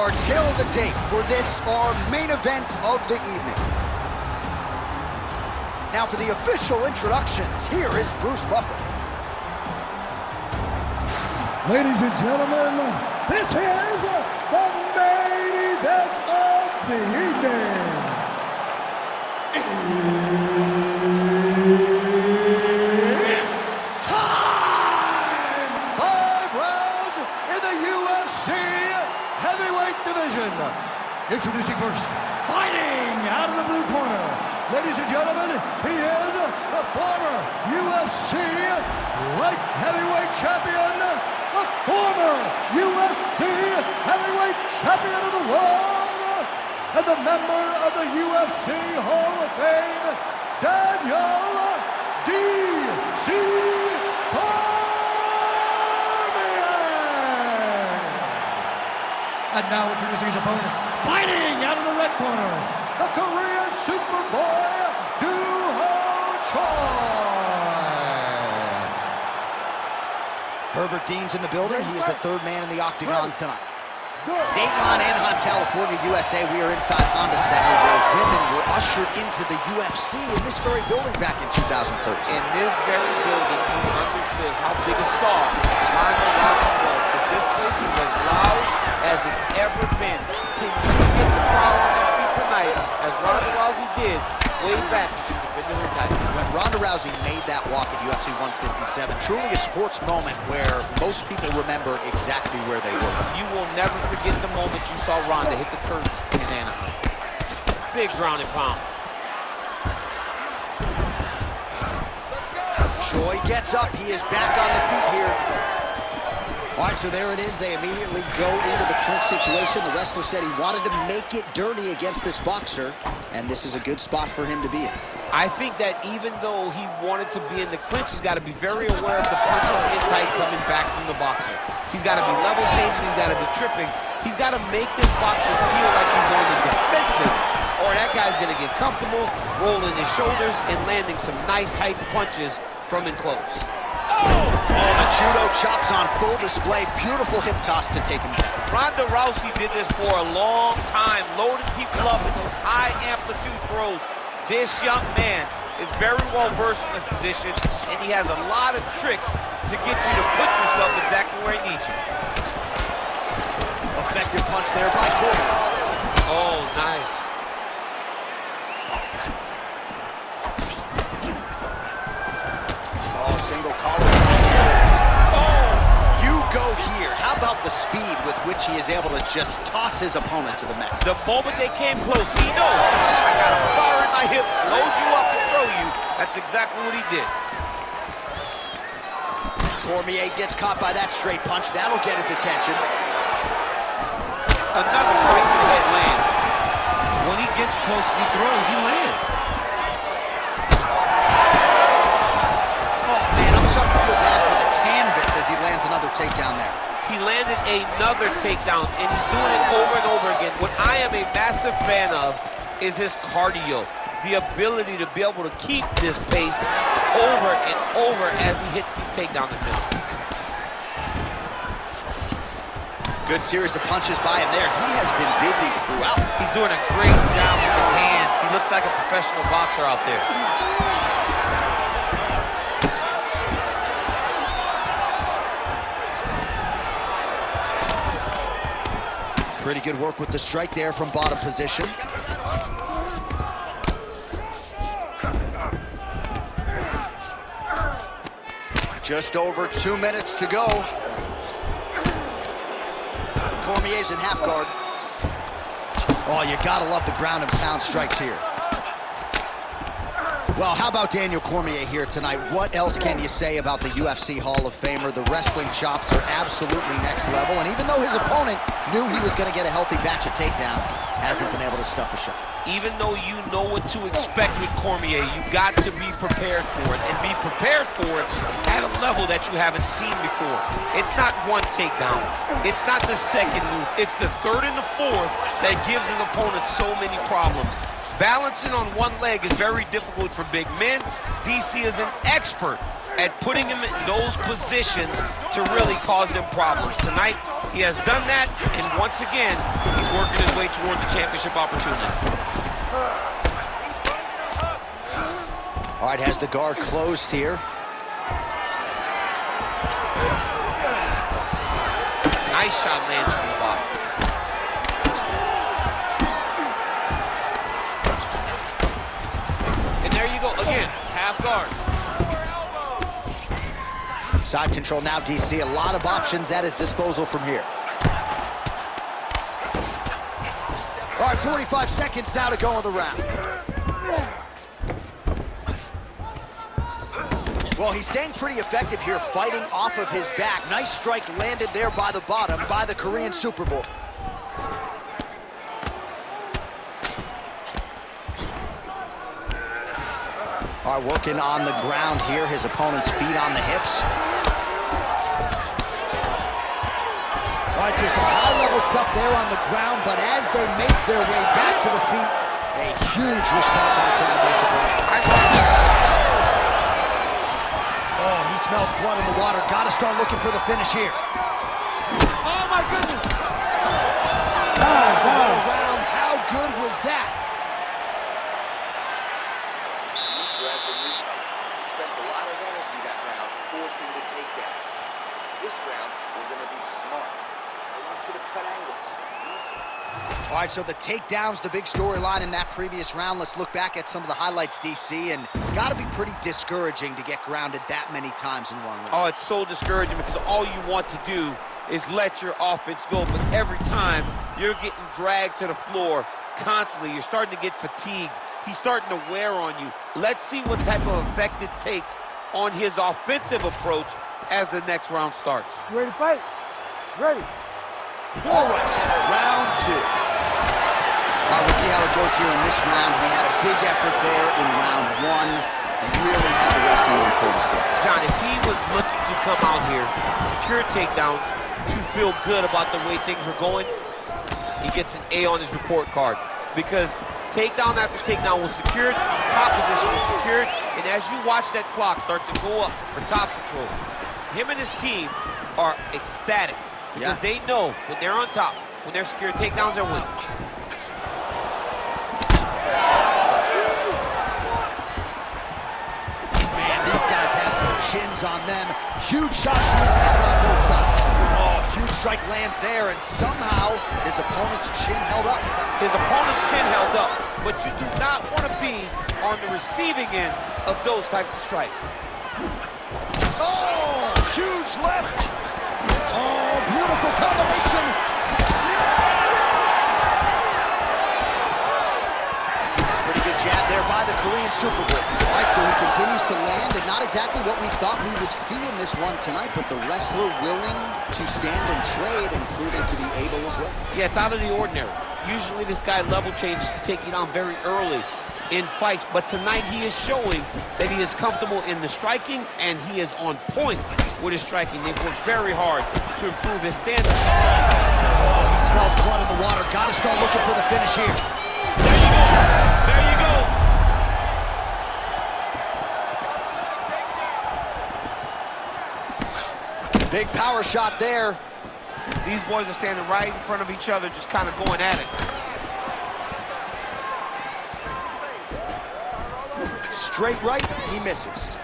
our tail of the tape for this, our main event of the evening. Now for the official introductions, here is Bruce Buffer. Ladies and gentlemen, this is the main event of the evening. It's time! 5 rounds in the UFC heavyweight division. Introducing first, fighting out of the blue corner. Ladies and gentlemen, he is the former UFC light heavyweight champion, the former UFC heavyweight champion of the world, and the member of the UFC Hall of Fame, Daniel D.C. And now introducing his opponent, fighting out of the red corner, the Korean Superboy, Do-Ho Choi. Herbert Dean's in the building. He is the third man in the octagon tonight. Dayton, Anaheim, California, USA. We are inside Honda Center where women were ushered into the UFC in this very building back in 2013. In this very building, you understood how big a star Ronda Rousey was. But this place was as loud as it's ever been. Can you get the crowd on their feet tonight, as Ronda Rousey did way back when she defended her title? When Ronda Rousey made that walk at UFC 157, truly a sports moment where most people remember exactly where they were. You will never forget the moment you saw Ronda hit the curtain in Anaheim. Big ground and pound. Choi gets up. He is back on the feet here. All right, so there it is. They immediately go into the clinch situation. The wrestler said he wanted to make it dirty against this boxer, and this is a good spot for him to be in. I think that even though he wanted to be in the clinch, he's got to be very aware of the punches in tight coming back from the boxer. He's got to be level changing. He's got to be tripping. He's got to make this boxer feel like he's on the defensive, or that guy's going to get comfortable, rolling his shoulders and landing some nice tight punches from in close. Oh, the judo chops on full display. Beautiful hip toss to take him down. Ronda Rousey did this for a long time, loading people up in those high amplitude throws. This young man is very well versed in this position, and he has a lot of tricks to get you to put yourself exactly where he needs you. Effective punch there by Corey. Oh, nice. Oh, single collar. Oh, you go here. How about the speed with which he is able to just toss his opponent to the mat? The moment they came close, he knows. I got a fire in my hip, load you up and throw you. That's exactly what he did. Cormier gets caught by that straight punch. That'll get his attention. Another straight to the head land. When he gets close and he throws, he lands. Oh, man, I'm starting to feel bad for the canvas as he lands another takedown there. He landed another takedown, and he's doing it over and over again. What I am a massive fan of is his cardio, the ability to be able to keep this pace over and over as he hits these takedown attempts. Good series of punches by him there. He has been busy throughout. He's doing a great job with his hands. He looks like a professional boxer out there. Pretty good work with the strike there from bottom position. Just over 2 minutes to go. Cormier's in half guard. Oh, you gotta love the ground and pound strikes here. Well, how about Daniel Cormier here tonight? What else can you say about the UFC Hall of Famer? The wrestling chops are absolutely next level, and even though his opponent knew he was gonna get a healthy batch of takedowns, hasn't been able to stuff a shot. Even though you know what to expect with Cormier, you got to be prepared for it, and be prepared for it at a level that you haven't seen before. It's not one takedown. It's not the second move. It's the third and the fourth that gives his opponent so many problems. Balancing on one leg is very difficult for big men. DC is an expert at putting him in those positions to really cause them problems. Tonight, he He has done that, and once again, he's working his way towards the championship opportunity. All right, has the guard closed here. Nice shot lands from the bottom. And there you go, again, half guard. Side control now, DC. A lot of options at his disposal from here. All right, 45 seconds now to go in the round. Well, he's staying pretty effective here, fighting off of his back. Nice strike landed there by the bottom by the Korean Superboy. All right, working on the ground here. His opponent's feet on the hips. All right, so some high-level stuff there on the ground, but as they make their way back to the feet, a huge response from the crowd, no surprise. Oh, he smells blood in the water. Got to start looking for the finish here. Oh, my goodness. What a round. How good was that? Spent a lot of energy that round forcing the takedowns. This round, we're going to be smart. I want you to cut angles. All right, so the takedown's the big storyline in that previous round. Let's look back at some of the highlights, DC, and got to be pretty discouraging to get grounded that many times in one round. Oh, it's so discouraging because all you want to do is let your offense go, but every time you're getting dragged to the floor constantly, you're starting to get fatigued. He's starting to wear on you. Let's see what type of effect it takes on his offensive approach as the next round starts. You ready to fight? Ready. All right, round two. All right, we'll see how it goes here in this round. He had a big effort there in round one. Really had the wrestling on full display. John, if he was looking to come out here, secure takedowns, to feel good about the way things were going, he gets an A on his report card. Because takedown after takedown was secured, top position was secured, and as you watch that clock start to go up for top control, him and his team are ecstatic. Because they know when they're on top, when they're secured takedowns, they're winning. Man, these guys have some chins on them. Huge shots being landed on both sides. Oh, huge strike lands there, and somehow his opponent's chin held up. His opponent's chin held up, but you do not want to be on the receiving end of those types of strikes. Oh, huge left. Oh, beautiful combination. Pretty good jab there by the Korean Superboy. All right, so he continues to land, and not exactly what we thought we would see in this one tonight, but the wrestler willing to stand and trade and proving to be able as well. Yeah, it's out of the ordinary. Usually this guy level changes to take you down very early in fights, but tonight he is showing that he is comfortable in the striking and he is on point with his striking. They've worked very hard to improve his standards. Oh, he smells blood in the water. Got to start looking for the finish here. There you go. There you go. Big power shot there. These boys are standing right in front of each other, just kind of going at it. Straight right, he misses.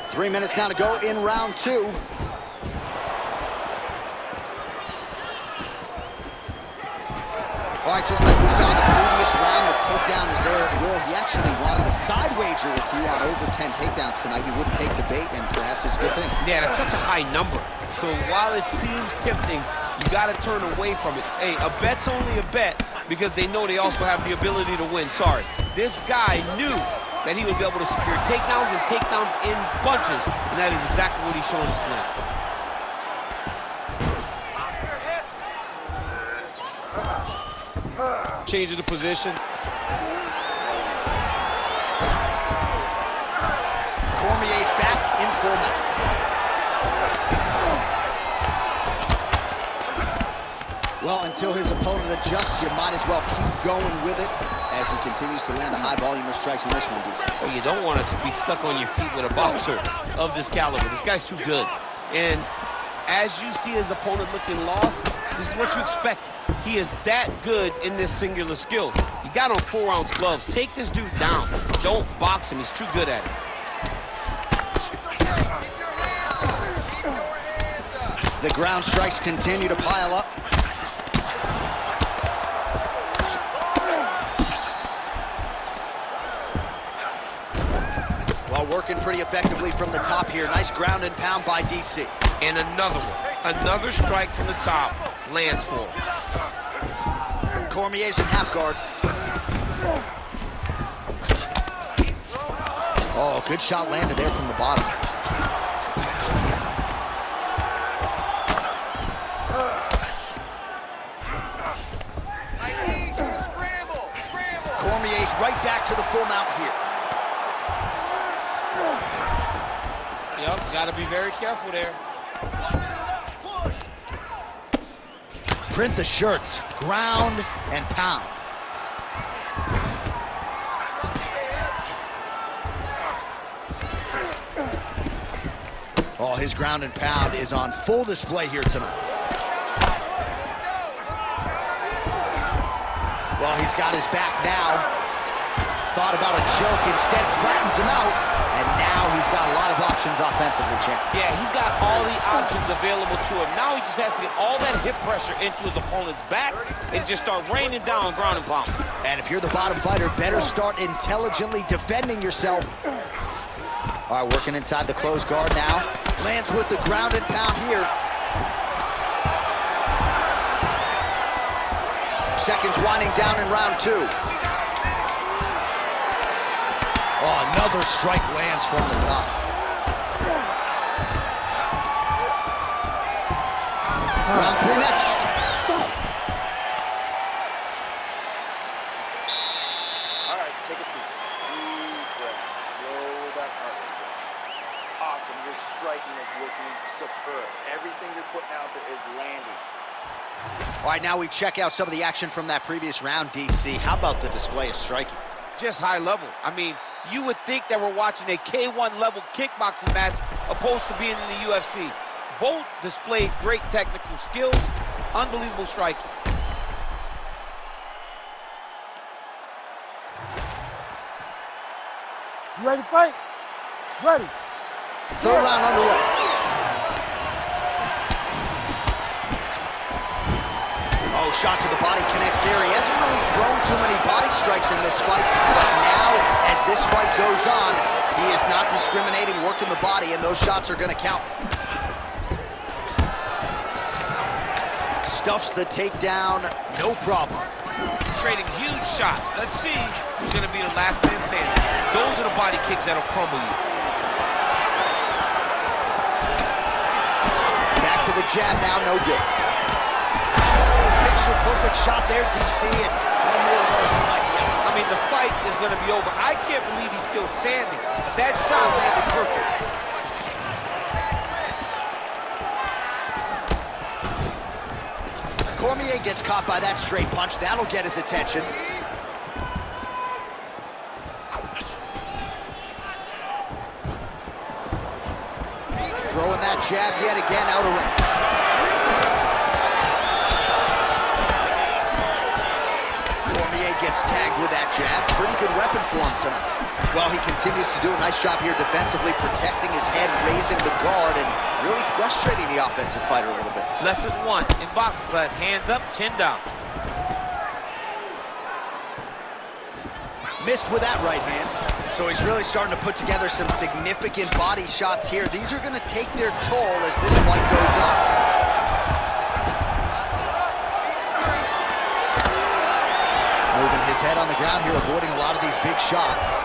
3 minutes now to go in round two. All right, just like we saw in the previous round, the takedown is there at will. He actually wanted a side wager with you on over 10 takedowns tonight. You wouldn't take the bait, and perhaps it's a good thing. Yeah, that's such a high number. So while it seems tempting, you got to turn away from it. Hey, a bet's only a bet because they know they also have the ability to win. Sorry. This guy knew that he would be able to secure takedowns and takedowns in bunches, and that is exactly what he's showing us tonight. Changing the position. Cormier's back in full mount. Well, until his opponent adjusts, you might as well keep going with it as he continues to land a high volume of strikes in this one, DC. Well, you don't want to be stuck on your feet with a boxer of this caliber. This guy's too good. And As you see his opponent looking lost, this is what you expect. He is that good in this singular skill. He got on 4-ounce gloves. Take this dude down. Don't box him. He's too good at it. The ground strikes continue to pile up. Well, working pretty effectively from the top here. Nice ground and pound by DC. And another one. Another strike from the top. Lands for him. Cormier's in half guard. Oh, good shot landed there from the bottom. Cormier's right back to the full mount here. Yep, got to be very careful there. Print the shirts, ground and pound. Oh, his ground and pound is on full display here tonight. Well, he's got his back now. Thought about a choke, instead flattens him out. And now he's got a lot of options offensively, champ. Yeah, he's got all the options available to him. Now he just has to get all that hip pressure into his opponent's back and just start raining down ground and pound. And if you're the bottom fighter, better start intelligently defending yourself. All right, working inside the closed guard now. Lands with the ground and pound here. Seconds winding down in round 2. Oh, another strike lands from the top. Round 3 next. All right, take a seat. Deep breath. Slow that heart rate down. Awesome. Your striking is looking superb. Everything you're putting out there is landing. All right, now we check out some of the action from that previous round, DC. How about the display of striking? Just high level. I mean, you would think that we're watching a K1 level kickboxing match opposed to being in the UFC. Both displayed great technical skills, unbelievable striking. You ready to fight? Ready. Third round underway. Oh, shot to the body connects there. He hasn't really thrown too many body strikes in this fight, but now, as this fight goes on, he is not discriminating, working the body, and those shots are going to count. Stuffs the takedown, no problem. Trading huge shots. Let's see who's going to be the last man standing. Those are the body kicks that'll crumble you. Back to the jab now, no good. Perfect shot there, DC, and one more of those, he might be out. I mean, the fight is going to be over. I can't believe he's still standing. That shot landed perfect. Cormier gets caught by that straight punch. That'll get his attention. Throwing that jab yet again out of range. Gets tagged with that jab. Pretty good weapon for him tonight. Well, he continues to do a nice job here defensively, protecting his head, raising the guard, and really frustrating the offensive fighter a little bit. Lesson 1 in boxing class: hands up, chin down. Missed with that right hand. So he's really starting to put together some significant body shots here. These are going to take their toll as this fight goes on. Moving his head on the ground here, avoiding a lot of these big shots.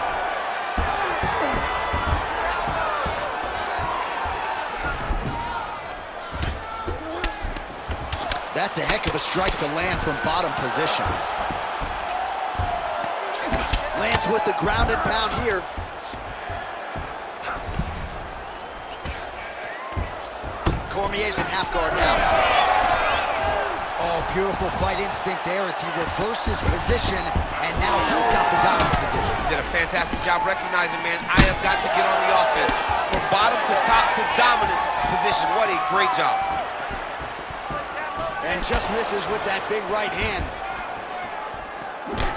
That's a heck of a strike to land from bottom position. Lands with the ground and pound here. Cormier's in half guard now. Oh, Beautiful fight instinct there as he reverses position, and now he's got the dominant position. He did a fantastic job recognizing, man, I have got to get on the offense. From bottom to top to dominant position. What a great job. And just misses with that big right hand.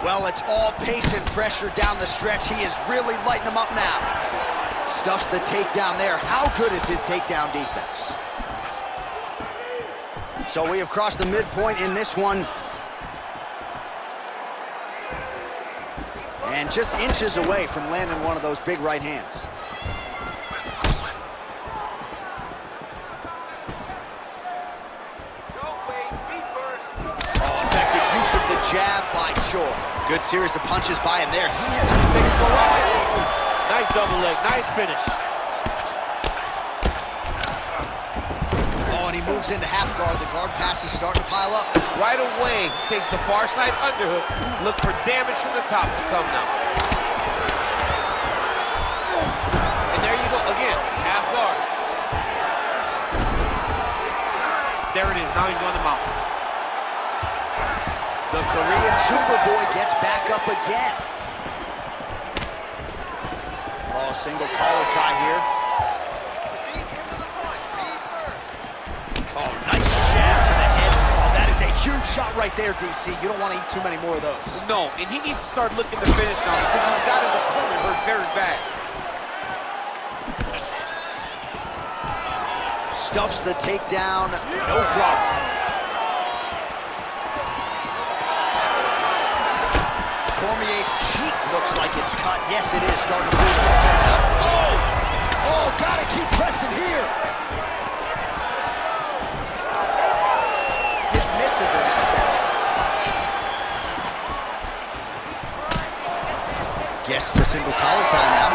Well, it's all pace and pressure down the stretch. He is really lighting him up now. Stuffs the takedown there. How good is his takedown defense? So we have crossed the midpoint in this one. And just inches away from landing one of those big right hands. Oh, effective use of the jab by Choi. Good series of punches by him there. He has been Taking for a ride. Nice double leg, nice finish. Oh, and he moves into half guard. The guard pass is starting to pile up. Right away, he takes the far side underhook. Look for damage from the top to come now. And there you go, again, half guard. There it is, now he's going to mount. The Korean Superboy gets back up again. Oh, single collar tie here. Oh, nice jab to the head. Oh, that is a huge shot right there, DC. You don't want to eat too many more of those. No, and he needs to start looking to finish now because he's got his opponent hurt very bad. Stuffs the takedown, no problem. Cormier's cheek looks like it's cut. Yes, it is starting to move now. Oh, gotta keep pressing here. His misses are now. Guess the single collar tie now.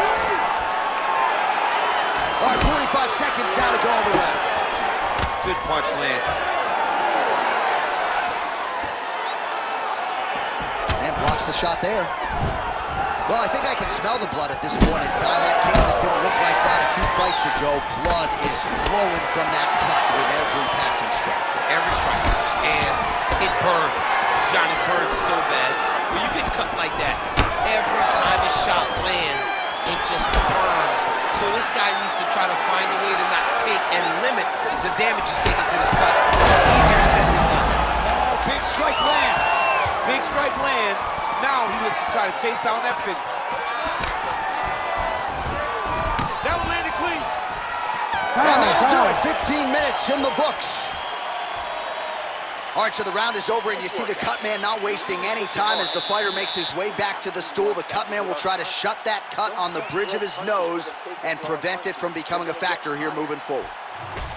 All right, 45 seconds now to go all the way. Good punch land. And blocks the shot there. Well, I think I can smell the blood at this point in time. That canvas didn't look like that a few fights ago. Blood is flowing from that cut with every passing strike. Every strike. And it burns. Johnny, burns so bad. When you get cut like that, every time a shot lands, it just burns. So this guy needs to try to find a way to not take and limit the damage he's taking to this cut. Easier said than done. Oh, big strike lands. Big strike lands. Now he looks to try to chase down that finish. That one landed clean. And that'll do it. 15 minutes in the books. All right, so the round is over, and you see the cut man not wasting any time as the fighter makes his way back to the stool. The cut man will try to shut that cut on the bridge of his nose and prevent it from becoming a factor here moving forward.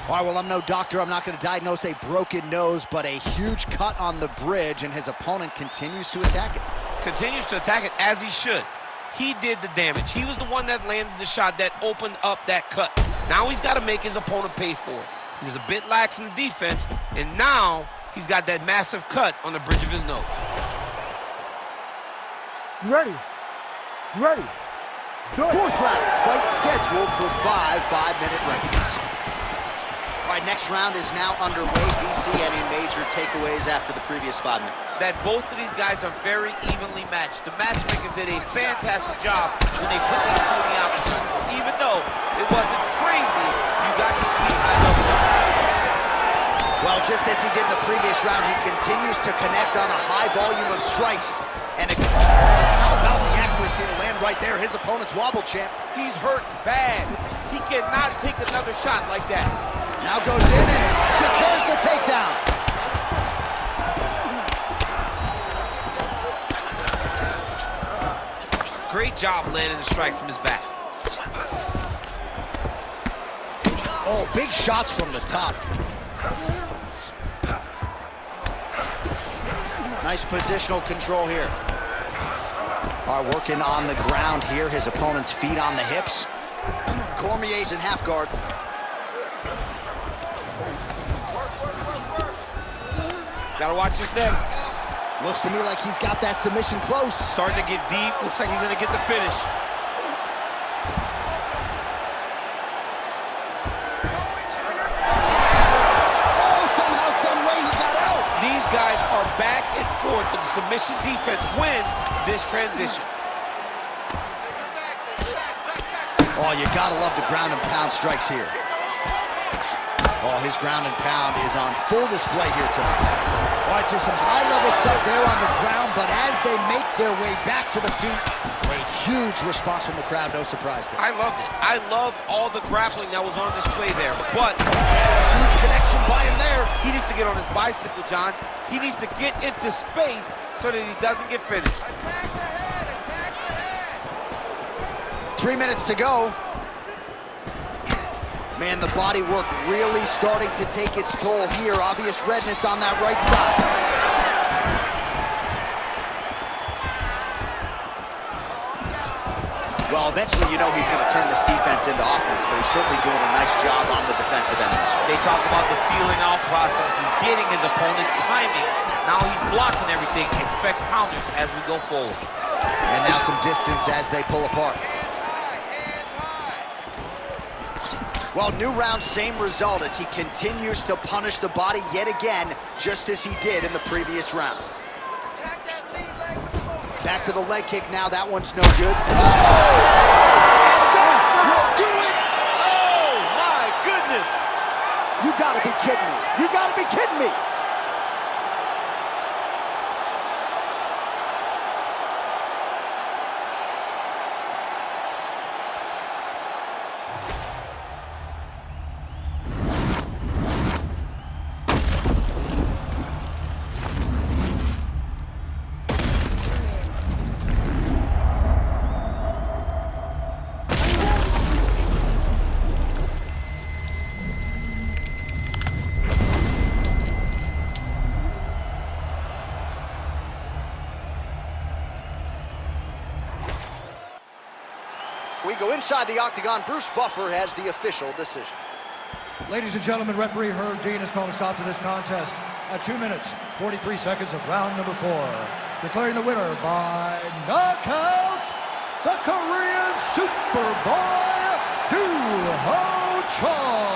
All right, well, I'm no doctor. I'm not going to diagnose a broken nose, but a huge cut on the bridge, and his opponent continues to attack it. Continues to attack it as he should. He did the damage. He was the one that landed the shot that opened up that cut. Now he's got to make his opponent pay for it. He was a bit lax in the defense, and now he's got that massive cut on the bridge of his nose. You ready? You ready? Fourth round, fight scheduled for 5-5-minute rounds. All right, next round is now underway. DC, any major takeaways after the previous 5 minutes? That both of these guys are very evenly matched. The matchmakers did a fantastic job when they put these two in the opposition. Even though it wasn't crazy, you got to see high level execution. Well, just as he did in the previous round, he continues to connect on a high volume of strikes. And how about the accuracy to land right there? His opponent's wobble champ. He's hurt bad. He cannot take another shot like that. Now goes in and secures the takedown. Great job landing the strike from his back. Oh, big shots from the top. Nice positional control here. All right, working on the ground here. His opponent's feet on the hips. Cormier's in half guard. Gotta watch his neck. Looks to me like he's got that submission close. Starting to get deep. Looks like he's gonna get the finish. Oh, somehow, some way he got out. These guys submission defense wins this transition. Oh, you gotta love the ground and pound strikes here. Oh, his ground and pound is on full display here tonight. All right, so some high-level stuff there on the ground, but as they make their way back to the feet, a huge response from the crowd, no surprise there. I loved it. I loved all the grappling that was on display there, but Huge connection by him there. he needs to get on his bicycle, John. He needs to get into space so that he doesn't get finished. 3 minutes to go. Man, the body work really starting to take its toll here. Obvious redness on that right side. Well, eventually you know he's going to turn this defense into offense, but he's certainly doing a nice job on the defensive end this way. They talk about the feeling out process. He's getting his opponent's timing. Now he's blocking everything. Expect counters as we go forward. And now some distance as they pull apart. Well, new round, same result as he continues to punish the body yet again, just as he did in the previous round. Back to the leg kick now. That one's no good. Oh! And that will do it! Oh, my goodness! You gotta be kidding me. You gotta be kidding me. We go inside the octagon. Bruce Buffer has the official decision. Ladies and gentlemen, referee Herb Dean has called a stop to this contest at 2 minutes, 43 seconds of round number 4. Declaring the winner by knockout, the Korean Superboy, Do-Ho Choi.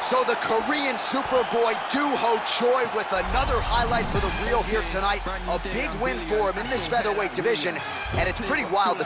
So the Korean Superboy Do-Ho Choi with another highlight for the real here tonight. A big win for him in this featherweight division, and it's pretty wild to